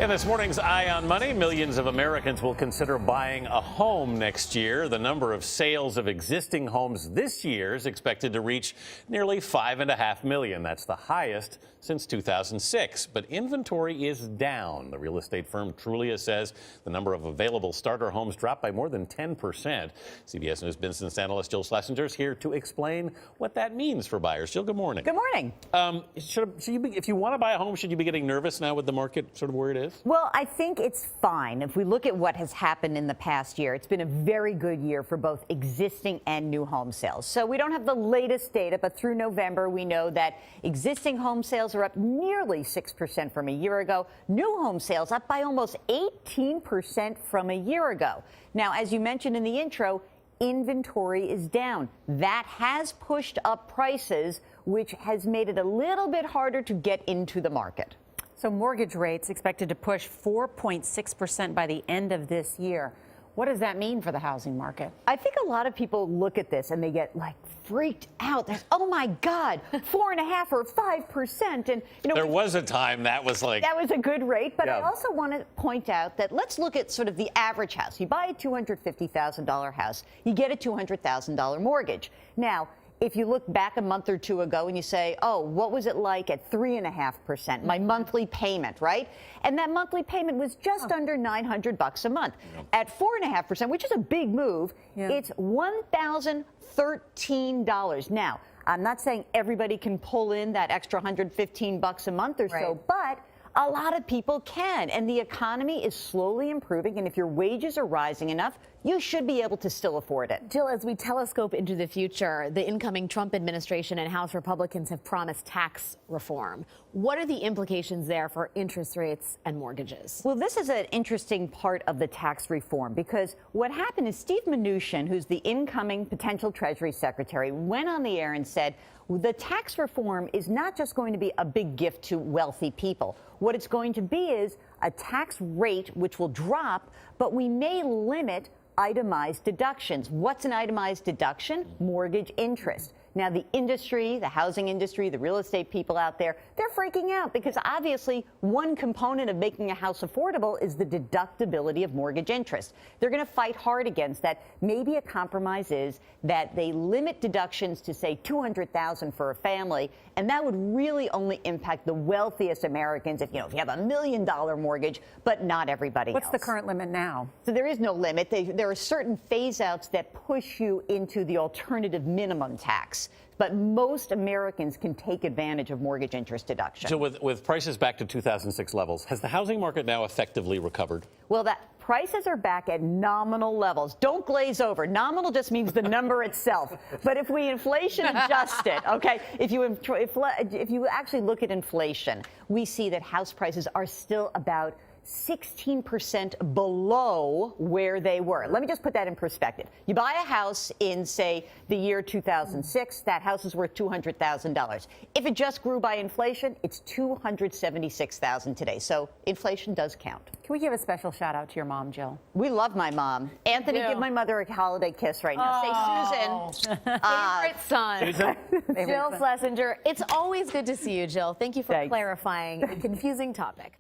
In this morning's Eye on Money, millions of Americans will consider buying a home next year. The number of sales of existing homes this year is expected to reach nearly 5.5 million. That's the highest since 2006. But inventory is down. The real estate firm Trulia says the number of available starter homes dropped by more than 10%. CBS News business analyst Jill Schlesinger is here to explain what that means for buyers. Jill, good morning. Good morning. If you want to buy a home, should you be getting nervous now with the market sort of where it is? Well, I think it's fine. If we look at what has happened in the past year, it's been a very good year for both existing and new home sales. So we don't have the latest data, but through November, we know that existing home sales are up nearly 6% from a year ago. New home sales up by almost 18% from a year ago. Now, as you mentioned in the intro, inventory is down. That has pushed up prices, which has made it a little bit harder to get into the market. So mortgage rates expected to push 4.6% by the end of this year. What does that mean for the housing market? I think a lot of people look at this and they get like freaked out. Oh my God, 4.5 or 5%. And there was a time that was a good rate. But yeah. I also want to point out that let's look at sort of the average house. You buy a $250,000 house, you get a $200,000 mortgage. Now, if you look back a month or two ago and you say, oh, what was it like at 3.5%, my monthly payment, right? And that monthly payment was just under $900 a month. Yep. At 4.5%, which is a big move, it's $1,013. Now, I'm not saying everybody can pull in that extra $115 a month or so, but a lot of people can, and the economy is slowly improving, and if your wages are rising enough, you should be able to still afford it. Jill, as we telescope into the future, the incoming Trump administration and House Republicans have promised tax reform. What are the implications there for interest rates and mortgages? Well, this is an interesting part of the tax reform because what happened is Steve Mnuchin, who's the incoming potential Treasury Secretary, went on the air and said, the tax reform is not just going to be a big gift to wealthy people. What it's going to be is a tax rate which will drop, but we may limit itemized deductions. What's an itemized deduction? Mortgage interest. Now, the industry, the housing industry, the real estate people out there, they're freaking out because obviously one component of making a house affordable is the deductibility of mortgage interest. They're going to fight hard against that. Maybe a compromise is that they limit deductions to, say, $200,000 for a family, and that would really only impact the wealthiest Americans if you have $1 million mortgage, but not everybody else. What's the current limit now? So there is no limit. There are certain phase-outs that push you into the alternative minimum tax. But most Americans can take advantage of mortgage interest deduction. So with prices back to 2006 levels, has the housing market now effectively recovered? Well, prices are back at nominal levels. Don't glaze over. Nominal just means the number itself. But if we inflation adjust it, okay, if you actually look at inflation, we see that house prices are still about 16% below where they were. Let me just put that in perspective. You buy a house in, say, the year 2006, that house is worth $200,000. If it just grew by inflation, it's $276,000 today. So inflation does count. Can we give a special shout out to your mom, Jill? We love my mom. Anthony, give my mother a holiday kiss right now. Say, Susan. Favorite son. Susan? Jill Schlesinger. It's always good to see you, Jill. Thank you for clarifying a confusing topic.